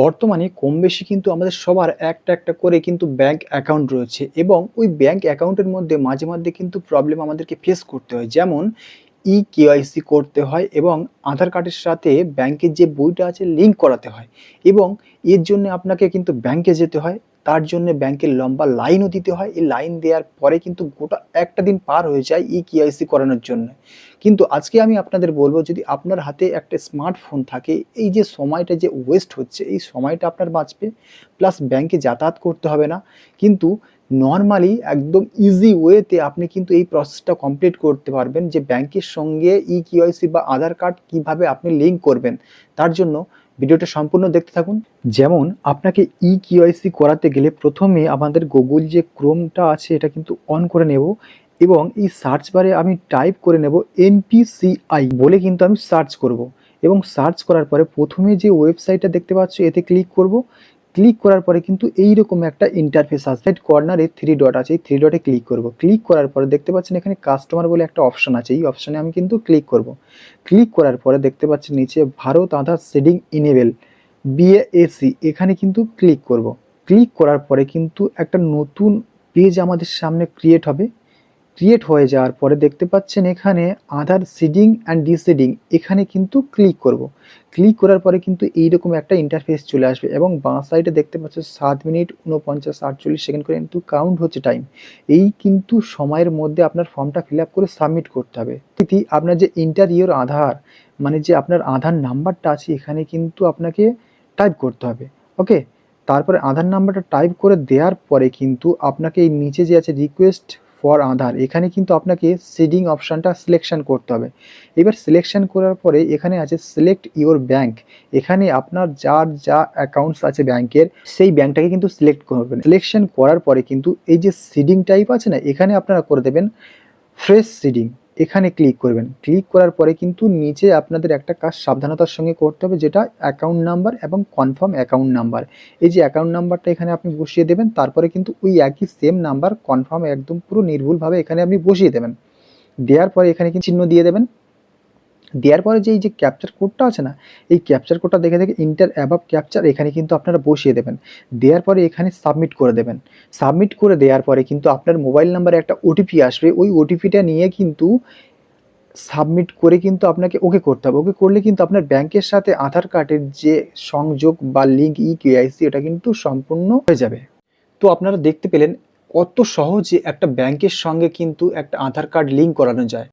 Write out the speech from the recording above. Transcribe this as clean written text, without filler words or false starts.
বর্তমানে কম বেশি কিন্তু আমাদের সবার একটা করে কিন্তু ব্যাংক অ্যাকাউন্ট রয়েছে এবং ওই ব্যাংক অ্যাকাউন্টের মধ্যে মাঝে কিন্তু প্রবলেম আমাদেরকে ফেস করতে হয়। যেমন কেওয়াইসি করতে হয় এবং আধার কার্ডের সাথে ব্যাংকের যে বইটা আছে লিঙ্ক করাতে হয় এবং এর জন্য আপনাকে কিন্তু ব্যাংকে যেতে হয়। তার জন্য ব্যাংকের লম্বা লাইনও দিতে হয়। এই লাইন দেওয়ার পরে কিন্তু গোটা একটা দিন পার হয়ে যায় কেওয়াইসি করানোর জন্য। কিন্তু আজকে আমি আপনাদের বলব, যদি আপনার হাতে একটা স্মার্টফোন থাকে, এই যে সময়টা যে ওয়েস্ট হচ্ছে এই সময়টা আপনার বাঁচবে, প্লাস ব্যাংকে যাতায়াত করতে হবে না। কিন্তু নরমালি একদম ইজি ওয়েতে আপনি কিন্তু এই প্রসেসটা কমপ্লিট করতে পারবেন, যে ব্যাংকের সঙ্গে কেওয়াইসি বা আধার কার্ড কিভাবে আপনি লিঙ্ক করবেন। তার জন্য ভিডিওটা সম্পূর্ণ দেখতে থাকুন। যেমন আপনাকে কেওয়াইসি করাতে গেলে প্রথমে আমাদের গুগল যে ক্রোমটা আছে এটা কিন্তু অন করে নেব এবং এই সার্চ বারে আমি টাইপ করে নেব NPCI বলে কিন্তু আমি সার্চ করব এবং সার্চ করার পরে প্রথমে যে ওয়েবসাইটটা দেখতে পাচ্ছ এতে ক্লিক করব। ক্লিক করার পরে কিন্তু এইরকম একটা ইন্টারফেস আসবে। রাইট কর্নারে 3 ডট আছে, এই 3 ডটে ক্লিক করব। ক্লিক করার পরে দেখতে পাচ্ছেন এখানে কাস্টমার বলে একটা অপশন আছে, এই অপশনে আমি কিন্তু ক্লিক করব। ক্লিক করার পরে দেখতে পাচ্ছেন নিচে ভারত আধার সিডিং ইনেবল BAC, এখানে কিন্তু ক্লিক করব। ক্লিক করার পরে কিন্তু একটা নতুন পেজ আমাদের সামনে ক্রিয়েট হবে। ক্রিয়েট হয়ে যাওয়ার পরে দেখতে পাচ্ছেন এখানে আধার সিডিং অ্যান্ড ডিসিডিং, এখানে কিন্তু ক্লিক করব। ক্লিক করার পরে কিন্তু এইরকম একটা ইন্টারফেস চলে আসবে এবং বাঁ সাইডে দেখতে পাচ্ছেন 7 মিনিট 49 সেকেন্ড করে কিন্তু কাউন্ট হচ্ছে টাইম। এই কিন্তু সময়ের মধ্যে আপনার ফর্মটা ফিল আপ করে সাবমিট করতে হবে। আপনার যে ইন্টার ইয়োর আধার, মানে যে আপনার আধার নাম্বারটা আছে এখানে কিন্তু আপনাকে টাইপ করতে হবে। ওকে, তারপরে আধার নাম্বারটা টাইপ করে দেওয়ার পরে কিন্তু আপনাকে এই নিচে যে আছে রিকোয়েস্ট ফর আধার, এখানে কিন্তু আপনাকে সিডিং অপশানটা সিলেকশন করতে হবে। এবার সিলেকশন করার পরে এখানে আছে সিলেক্ট ইওর ব্যাংক, এখানে আপনার যার যা অ্যাকাউন্টস আছে ব্যাংকের সেই ব্যাংকটাকে কিন্তু সিলেক্ট করবেন। সিলেকশন করার পরে কিন্তু এই যে সিডিং টাইপ আছে না, এখানে আপনারা করে দেবেন ফ্রেশ সিডিং, এখানে ক্লিক করবেন। ক্লিক করার পরে কিন্তু নিচে আপনাদের একটা কাজ সাবধানতার সঙ্গে করতে হবে, যেটা অ্যাকাউন্ট নাম্বার এবং কনফার্ম অ্যাকাউন্ট নাম্বার। এই যে অ্যাকাউন্ট নাম্বারটা এখানে আপনি বসিয়ে দেবেন, তারপরে কিন্তু ওই একই সেম নাম্বার কনফার্ম একদম পুরো নির্ভুলভাবে এখানে আপনি বসিয়ে দেবেন। দেওয়ার পরে এখানে কিন্তু চিহ্ন দিয়ে দেবেন। দেওয়ার পরে যে এই যে ক্যাপচার কোডটা আছে না, এই ক্যাপচার কোডটা দেখে ইন্টার অ্যাবাভ ক্যাপচার এখানে কিন্তু আপনারা বসিয়ে দেবেন। দেওয়ার পরে এখানে সাবমিট করে দেবেন। সাবমিট করে দেওয়ার পরে কিন্তু আপনার মোবাইল নাম্বারে একটা ওটিপি আসবে, ওই ওটিপিটা নিয়ে কিন্তু সাবমিট করে কিন্তু আপনাকে ওকে করতে হবে। ওকে করলে কিন্তু আপনার ব্যাংকের সাথে আধার কার্ডের যে সংযোগ বা লিঙ্ক কেওয়াইসি এটা কিন্তু সম্পূর্ণ হয়ে যাবে। তো আপনারা দেখতে পেলেন কত সহজে একটা ব্যাংকের সঙ্গে কিন্তু একটা আধার কার্ড লিঙ্ক করানো যায়।